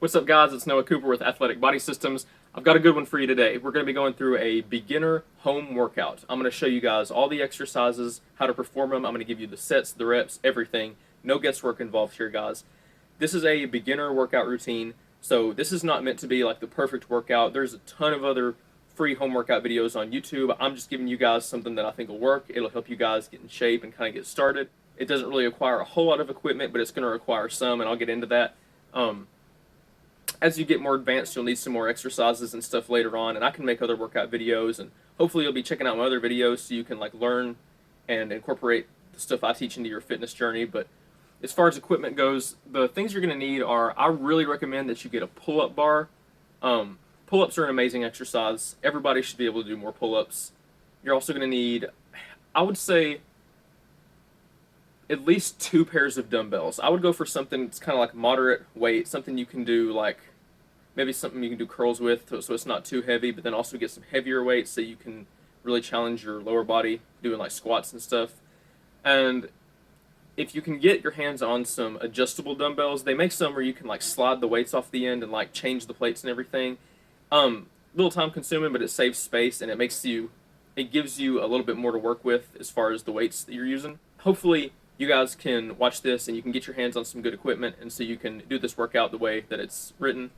What's up, guys? It's Noah Cooper with Athletic Body Systems. I've got a good one for you today. We're going to be going through a beginner home workout. I'm going to show you guys all the exercises, how to perform them. I'm going to give you the sets, the reps, everything. No guesswork involved here, guys. This is a beginner workout routine, so this is not meant to be like the perfect workout. There's a ton of other free home workout videos on YouTube. I'm just giving you guys something that I think will work. It'll help you guys get in shape and kind of get started. It doesn't really require a whole lot of equipment, but it's going to require some, and I'll get into that. As you get more advanced, you'll need some more exercises and stuff later on, and I can make other workout videos, and hopefully you'll be checking out my other videos so you can like learn and incorporate the stuff I teach into your fitness journey. But as far as equipment goes, the things you're going to need are, I really recommend that you get a pull-up bar. Pull-ups are an amazing exercise. Everybody should be able to do more pull-ups. You're also going to need, I would say, at least 2 pairs of dumbbells. I would go for something that's kind of like moderate weight, something you can do like, maybe something you can do curls with so it's not too heavy, but then also get some heavier weights so you can really challenge your lower body doing like squats and stuff. And if you can get your hands on some adjustable dumbbells, they make some where you can like slide the weights off the end and like change the plates and everything. Little time consuming, but it saves space and it gives you a little bit more to work with as far as the weights that you're using. Hopefully you guys can watch this and you can get your hands on some good equipment, and so you can do this workout the way that it's written.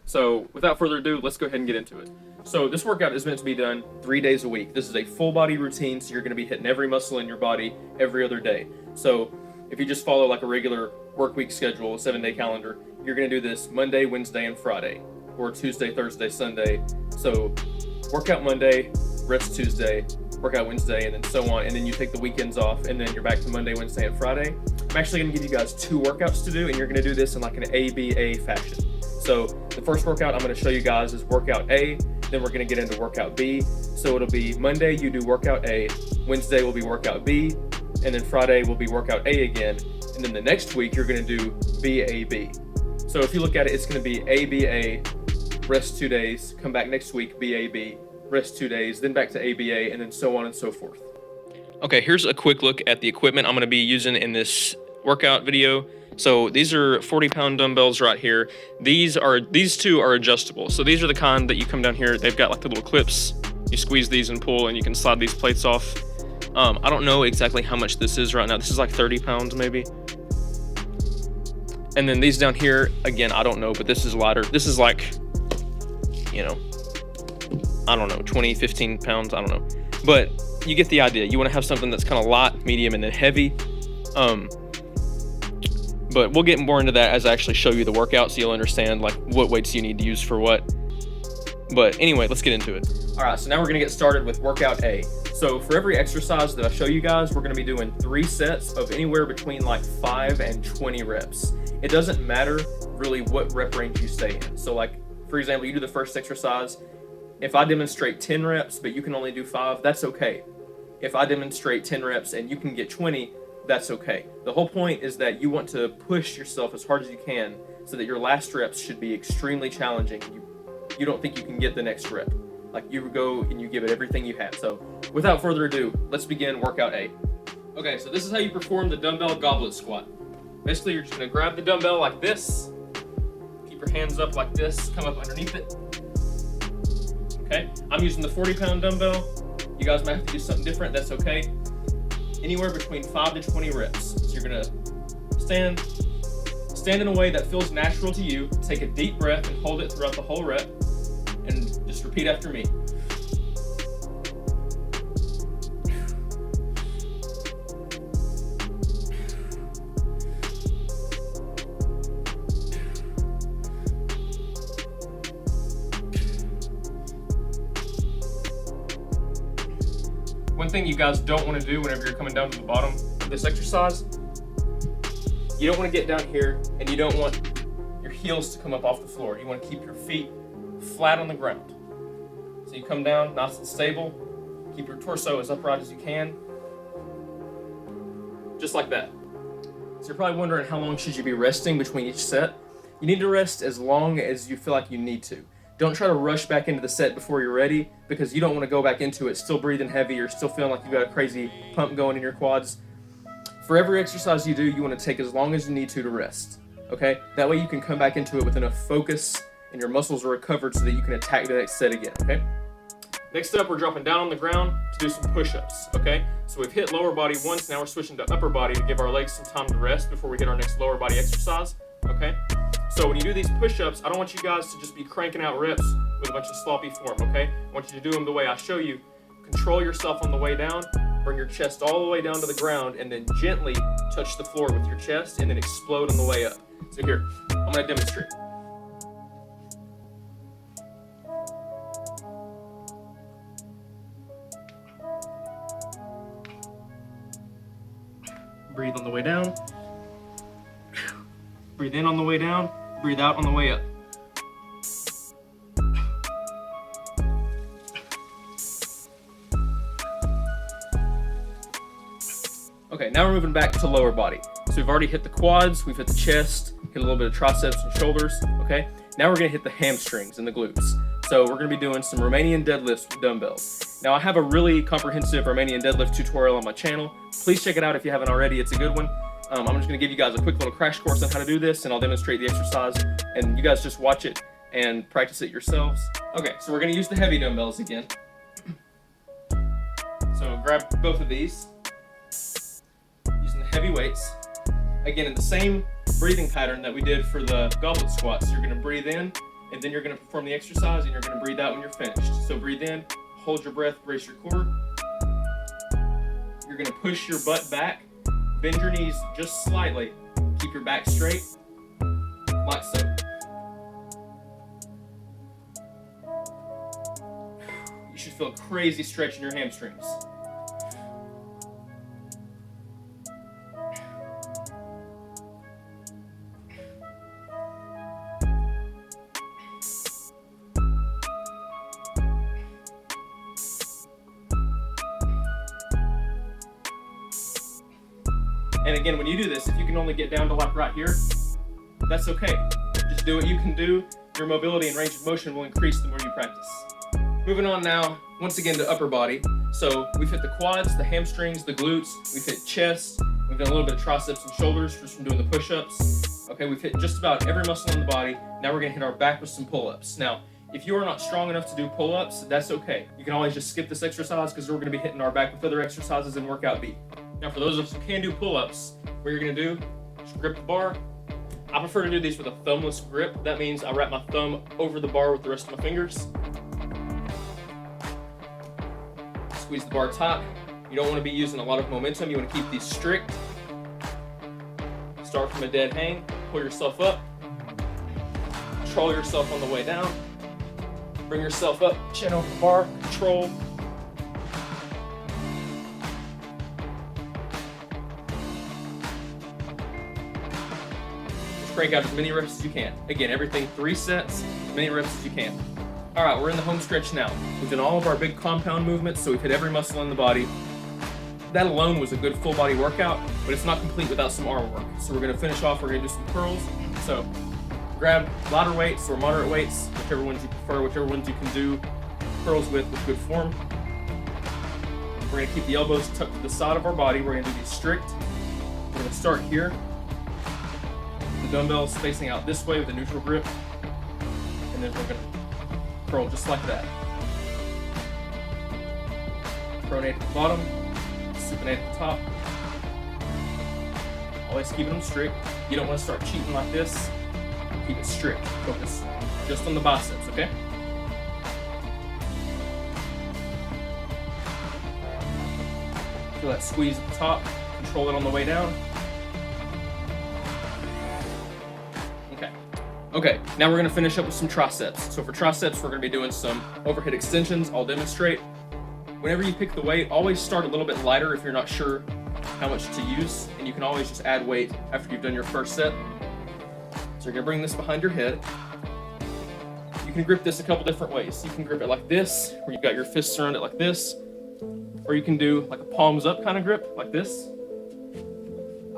So without further ado, let's go ahead and get into it. So this workout is meant to be done 3 days a week. This is a full body routine, so you're going to be hitting every muscle in your body every other day. So if you just follow like a regular work week schedule, a 7-day calendar, you're going to do this Monday, Wednesday, and Friday, or Tuesday, Thursday, Sunday. So workout Monday, rest Tuesday, workout Wednesday, and then so on, and then you take the weekends off, and then you're back to Monday, Wednesday, and Friday. I'm actually going to give you guys 2 workouts to do, and you're going to do this in like an ABA fashion. So the first workout I'm going to show you guys is workout A, then we're going to get into workout B. So it'll be Monday you do workout A, Wednesday will be workout B, and then Friday will be workout A again, and then the next week you're going to do BAB. So if you look at it, it's going to be ABA, rest 2 days, come back next week, BAB, rest 2 days, then back to ABA, and then so on and so forth. Okay, here's a quick look at the equipment I'm going to be using in this workout video. So these are 40-pound dumbbells right here. These 2 are adjustable. So these are the kind that you come down here, they've got like the little clips. You squeeze these and pull, and you can slide these plates off. I don't know exactly how much this is right now. This is like 30 pounds maybe. And then these down here, again, I don't know, but this is lighter. This is like, I don't know, 20, 15 pounds, I don't know. But you get the idea. You want to have something that's kind of light, medium, and then heavy. But we'll get more into that as I actually show you the workout, so you'll understand like what weights you need to use for what. But anyway, let's get into it. All right, so now we're gonna get started with workout A. So for every exercise that I show you guys, we're gonna be doing 3 sets of anywhere between like 5 and 20 reps. It doesn't matter really what rep range you stay in. So like, for example, you do the first exercise. If I demonstrate 10 reps, but you can only do 5, that's okay. If I demonstrate 10 reps and you can get 20, that's okay. The whole point is that you want to push yourself as hard as you can so that your last reps should be extremely challenging. You don't think you can get the next rep. Like, you go and you give it everything you have. So without further ado, let's begin workout A. Okay, so this is how you perform the dumbbell goblet squat. Basically, you're just gonna grab the dumbbell like this, keep your hands up like this, come up underneath it. Okay, I'm using the 40-pound dumbbell. You guys might have to do something different, that's okay. Anywhere between 5 to 20 reps. So you're gonna stand in a way that feels natural to you. Take a deep breath and hold it throughout the whole rep, and just repeat after me. One thing you guys don't want to do whenever you're coming down to the bottom of this exercise, you don't want to get down here and you don't want your heels to come up off the floor. You want to keep your feet flat on the ground. So you come down nice and stable, keep your torso as upright as you can, just like that. So you're probably wondering, how long should you be resting between each set? You need to rest as long as you feel like you need to. Don't try to rush back into the set before you're ready, because you don't want to go back into it still breathing heavy or still feeling like you've got a crazy pump going in your quads. For every exercise you do, you want to take as long as you need to rest. okay? That way you can come back into it with enough focus and your muscles are recovered so that you can attack the next set again, okay? Next up, we're dropping down on the ground to do some push-ups, okay? So we've hit lower body once, now we're switching to upper body to give our legs some time to rest before we get our next lower body exercise, okay? So when you do these push-ups, I don't want you guys to just be cranking out reps with a bunch of sloppy form, okay? I want you to do them the way I show you. Control yourself on the way down, bring your chest all the way down to the ground, and then gently touch the floor with your chest, and then explode on the way up. So here, I'm gonna demonstrate. Breathe on the way down. Breathe in on the way down. Breathe out on the way up. Okay, now we're moving back to lower body. So we've already hit the quads, we've hit the chest, hit a little bit of triceps and shoulders, okay? Now we're gonna hit the hamstrings and the glutes. So we're gonna be doing some Romanian deadlifts with dumbbells. Now I have a really comprehensive Romanian deadlift tutorial on my channel. Please check it out if you haven't already, it's a good one. I'm just gonna give you guys a quick little crash course on how to do this, and I'll demonstrate the exercise, and you guys just watch it and practice it yourselves. Okay, so we're gonna use the heavy dumbbells again. So grab both of these, using the heavy weights. Again, in the same breathing pattern that we did for the goblet squats, you're gonna breathe in, and then you're gonna perform the exercise, and you're gonna breathe out when you're finished. So breathe in, hold your breath, brace your core. You're gonna push your butt back, bend your knees just slightly, keep your back straight, like so. You should feel a crazy stretch in your hamstrings. And again, when you do this, if you can only get down to like right here, that's okay. Just do what you can do. Your mobility and range of motion will increase the more you practice. Moving on now, once again to upper body. So we've hit the quads, the hamstrings, the glutes, we've hit chest, we've done a little bit of triceps and shoulders just from doing the push-ups. Okay, we've hit just about every muscle in the body. Now we're gonna hit our back with some pull-ups. Now, if you are not strong enough to do pull-ups, that's okay. You can always just skip this exercise because we're gonna be hitting our back with other exercises in workout B. Now for those of us who can do pull-ups, what you're gonna do, just grip the bar. I prefer to do these with a thumbless grip. That means I wrap my thumb over the bar with the rest of my fingers. Squeeze the bar tight. You don't wanna be using a lot of momentum. You wanna keep these strict. Start from a dead hang, pull yourself up. Control yourself on the way down. Bring yourself up, chin over the bar, control. Crank out as many reps as you can. Again, everything 3 sets, as many reps as you can. All right, we're in the home stretch now. We've done all of our big compound movements, so we've hit every muscle in the body. That alone was a good full body workout, but it's not complete without some arm work. So we're gonna finish off, we're gonna do some curls. So grab lighter weights or moderate weights, whichever ones you prefer, whichever ones you can do curls with good form. We're gonna keep the elbows tucked to the side of our body. We're gonna do these strict. We're gonna start here. The dumbbells facing out this way with a neutral grip, and then we're going to curl just like that. Pronate at the bottom, supinate at the top. Always keeping them strict. You don't want to start cheating like this. Keep it strict. Focus just on the biceps, okay? Feel that squeeze at the top. Control it on the way down. Okay, now we're gonna finish up with some triceps. So for triceps, we're gonna be doing some overhead extensions. I'll demonstrate. Whenever you pick the weight, always start a little bit lighter if you're not sure how much to use, and you can always just add weight after you've done your first set. So you're gonna bring this behind your head. You can grip this a couple different ways. You can grip it like this, where you've got your fists around it like this, or you can do like a palms up kind of grip, like this.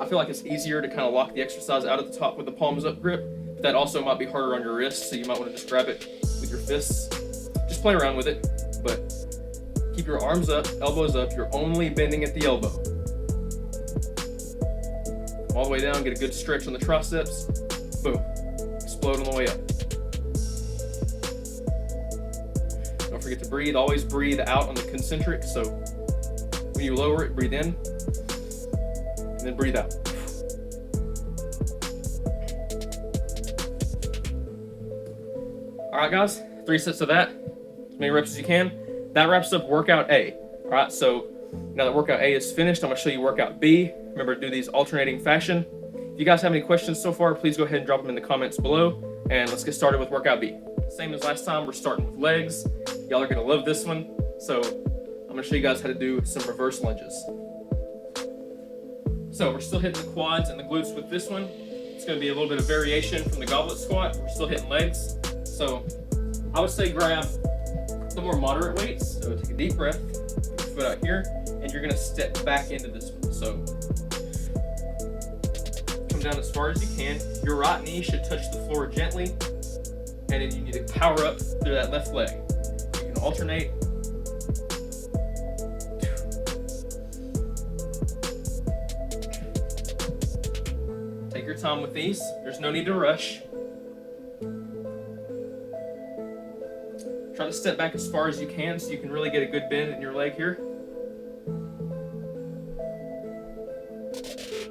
I feel like it's easier to kind of lock the exercise out at the top with the palms up grip. That also might be harder on your wrists, so you might want to just grab it with your fists. Just play around with it, but keep your arms up, elbows up. You're only bending at the elbow. All the way down, get a good stretch on the triceps. float on the way up. Don't forget to breathe. Always breathe out on the concentric. So when you lower it, breathe in and then breathe out. All right, guys, 3 sets of that, as many reps as you can. That wraps up workout A. All right, so now that workout A is finished, I'm gonna show you workout B. Remember to do these alternating fashion. If you guys have any questions so far, please go ahead and drop them in the comments below, and let's get started with workout B. Same as last time, we're starting with legs. Y'all are gonna love this one. So I'm gonna show you guys how to do some reverse lunges. So we're still hitting the quads and the glutes with this one. It's gonna be a little bit of variation from the goblet squat. We're still hitting legs. So I would say grab the more moderate weights. So take a deep breath, put your foot out here, and you're gonna step back into this one. So come down as far as you can. Your right knee should touch the floor gently, and then you need to power up through that left leg. You can alternate. Take your time with these. There's no need to rush. Try to step back as far as you can so you can really get a good bend in your leg here.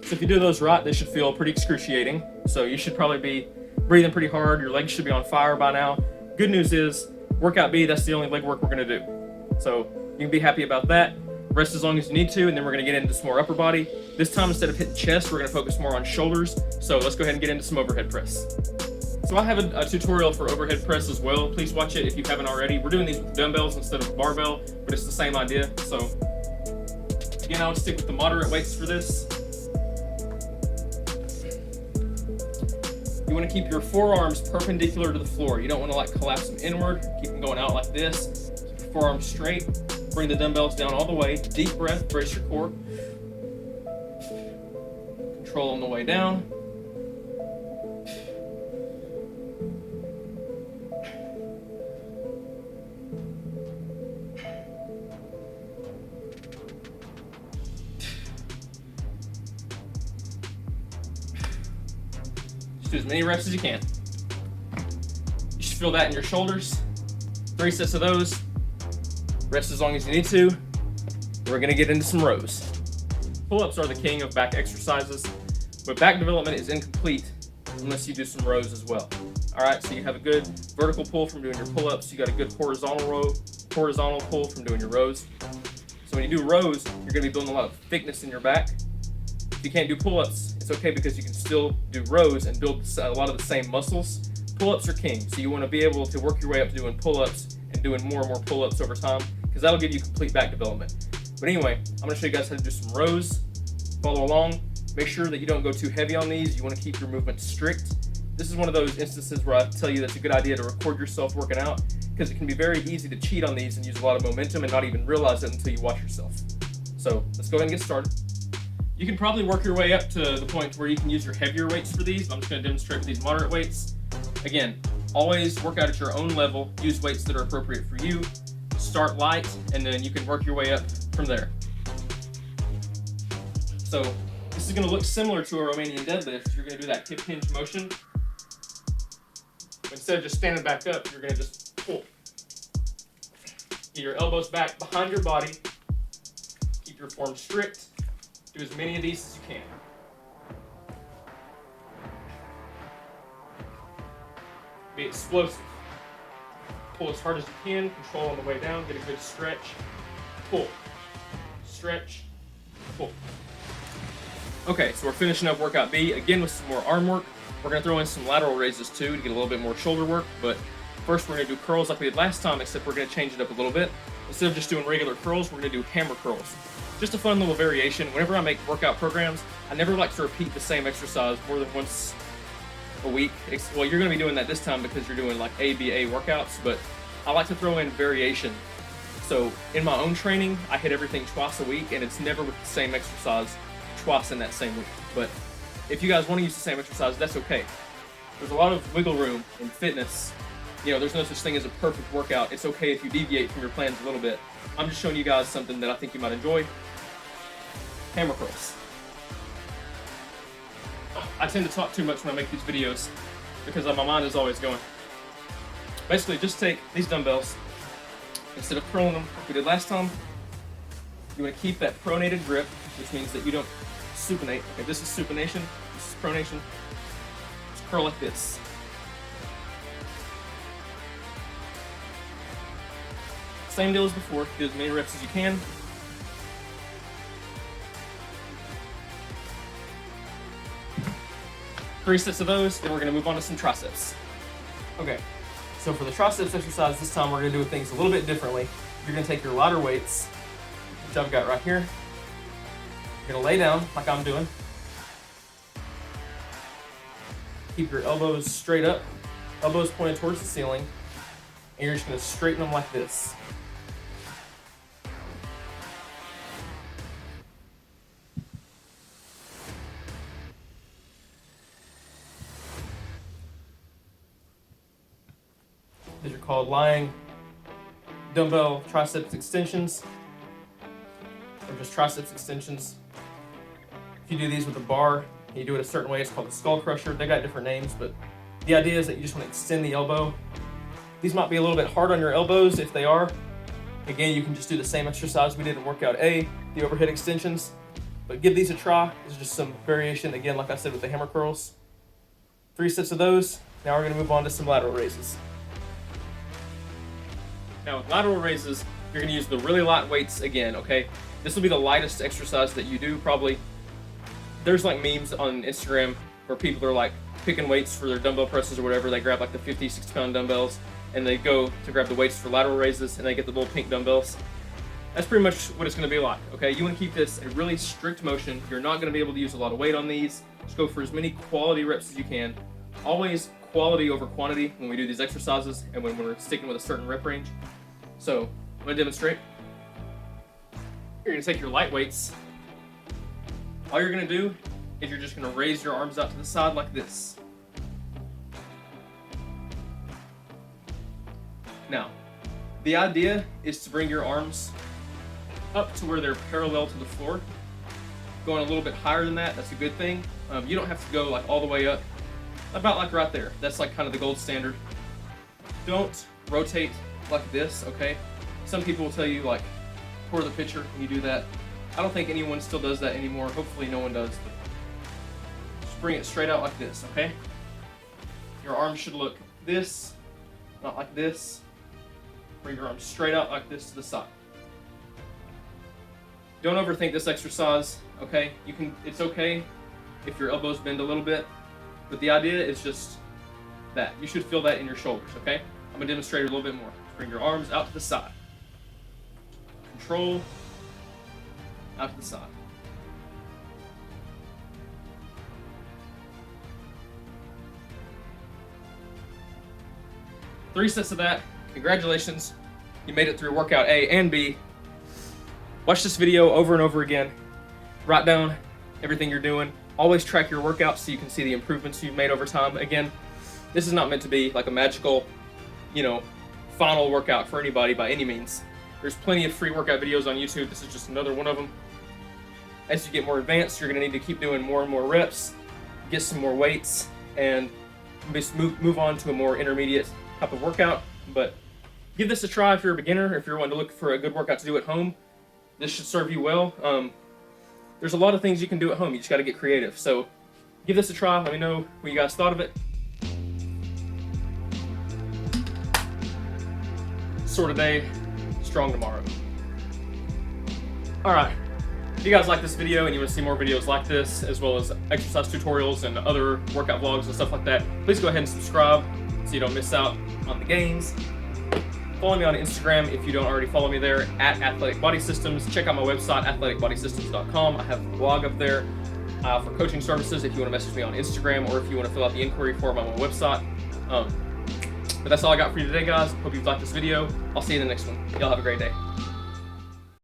So if you do those right, they should feel pretty excruciating. So you should probably be breathing pretty hard. Your legs should be on fire by now. Good news is, workout B, that's the only leg work we're gonna do. So you can be happy about that. Rest as long as you need to, and then we're gonna get into some more upper body. This time, instead of hitting chest, we're gonna focus more on shoulders. So let's go ahead and get into some overhead press. So I have a tutorial for overhead press as well. Please watch it if you haven't already. We're doing these with dumbbells instead of barbell, but it's the same idea. So again, I would stick with the moderate weights for this. You want to keep your forearms perpendicular to the floor. You don't want to like collapse them inward. Keep them going out like this. Keep your forearms straight. Bring the dumbbells down all the way. Deep breath, brace your core. Control on the way down. Just do as many reps as you can. You should feel that in your shoulders. 3 sets of those. Rest as long as you need to. We're gonna get into some rows. Pull-ups are the king of back exercises, but back development is incomplete unless you do some rows as well. All right, so you have a good vertical pull from doing your pull-ups. You got a good horizontal pull from doing your rows. So when you do rows, you're gonna be building a lot of thickness in your back. If you can't do pull-ups, it's okay because you can still do rows and build a lot of the same muscles. Pull-ups are king, so you want to be able to work your way up to doing pull-ups and doing more and more pull-ups over time, because that'll give you complete back development. But anyway, I'm going to show you guys how to do some rows. Follow along. Make sure that you don't go too heavy on these. You want to keep your movement strict. This is one of those instances where I tell you that's a good idea to record yourself working out, because it can be very easy to cheat on these and use a lot of momentum and not even realize it until you watch yourself. So let's go ahead and get started. You can probably work your way up to the point where you can use your heavier weights for these. I'm just going to demonstrate with these moderate weights. Again, always work out at your own level. Use weights that are appropriate for you. Start light, and then you can work your way up from there. So this is going to look similar to a Romanian deadlift. You're going to do that hip hinge motion. Instead of just standing back up, you're going to just pull. Get your elbows back behind your body. Keep your form strict. Do as many of these as you can. Be explosive. Pull as hard as you can, control on the way down, get a good stretch. Pull, stretch, pull. Okay, so we're finishing up workout B, again with some more arm work. We're gonna throw in some lateral raises too to get a little bit more shoulder work, but first we're gonna do curls like we did last time, except we're gonna change it up a little bit. Instead of just doing regular curls, we're gonna do hammer curls. Just a fun little variation. Whenever I make workout programs, I never like to repeat the same exercise more than once a week. Well, you're going to be doing that this time because you're doing like ABA workouts, but I like to throw in variation. So in my own training, I hit everything twice a week, and it's never with the same exercise twice in that same week. But if you guys want to use the same exercise, that's okay. There's a lot of wiggle room in fitness. You know, there's no such thing as a perfect workout. It's okay if you deviate from your plans a little bit. I'm just showing you guys something that I think you might enjoy. Hammer curls. I tend to talk too much when I make these videos. because my mind is always going. Basically, just take these dumbbells, instead of curling them like we did last time, you want to keep that pronated grip, which means that you don't supinate. Okay, this is supination, this is pronation. Just curl like this. Same deal as before, do as many reps as you can. Three sets of those, then we're gonna move on to some triceps. Okay, so for the triceps exercise this time, we're gonna do things a little bit differently. You're gonna take your lighter weights, which I've got right here. You're gonna lay down like I'm doing. Keep your elbows straight up, elbows pointed towards the ceiling, and you're just gonna straighten them like this. These are called lying dumbbell triceps extensions, or just triceps extensions. If you do these with a bar, and you do it a certain way, it's called the skull crusher. They got different names, but the idea is that you just want to extend the elbow. These might be a little bit hard on your elbows. If they are, again, you can just do the same exercise we did in workout A, the overhead extensions, but give these a try. There's just some variation, again, like I said, with the hammer curls. 3 sets of those. Now we're gonna move on to some lateral raises. Now with lateral raises, you're gonna use the really light weights again, okay? This will be the lightest exercise that you do, probably. There's like memes on Instagram where people are like picking weights for their dumbbell presses or whatever. They grab like the 50, 60 pound dumbbells and they go to grab the weights for lateral raises and they get the little pink dumbbells. That's pretty much what it's gonna be like, okay? You wanna keep this a really strict motion. You're not gonna be able to use a lot of weight on these. Just go for as many quality reps as you can. Always quality over quantity when we do these exercises and when we're sticking with a certain rep range. So, I'm gonna demonstrate. You're gonna take your light weights. All you're gonna do is you're just gonna raise your arms out to the side like this. Now, the idea is to bring your arms up to where they're parallel to the floor. Going a little bit higher than that, that's a good thing. You don't have to go like all the way up. About like right there. That's like kind of the gold standard. Don't rotate like this, okay? Some people will tell you like pour the pitcher and you do that. I don't think anyone still does that anymore. Hopefully no one does. But just bring it straight out like this, okay? Your arms should look this, not like this. Bring your arms straight out like this to the side. Don't overthink this exercise, okay? It's okay if your elbows bend a little bit, but the idea is just that. You should feel that in your shoulders, okay? I'm gonna demonstrate it a little bit more. Bring your arms out to the side. Control, out to the side. Three sets of that. Congratulations. You made it through workout A and B. Watch this video over and over again. Write down everything you're doing. Always track your workouts so you can see the improvements you've made over time. Again, this is not meant to be like a magical, final workout for anybody by any means. There's plenty of free workout videos on YouTube. This is just another one of them. As you get more advanced, you're gonna need to keep doing more and more reps, get some more weights, and move on to a more intermediate type of workout. But give this a try if you're a beginner, if you're wanting to look for a good workout to do at home. This should serve you well. There's a lot of things you can do at home. You just gotta get creative. So give this a try. Let me know what you guys thought of it. Sore today, strong tomorrow. All right. If you guys like this video and you want to see more videos like this, as well as exercise tutorials and other workout vlogs and stuff like that, please go ahead and subscribe so you don't miss out on the gains. Follow me on Instagram if you don't already follow me there, at Athletic Body Systems. Check out my website, athleticbodysystems.com. I have a blog up there for coaching services if you want to message me on Instagram or if you want to fill out the inquiry form on my website. But that's all I got for you today, guys. Hope you've liked this video. I'll see you in the next one. Y'all have a great day.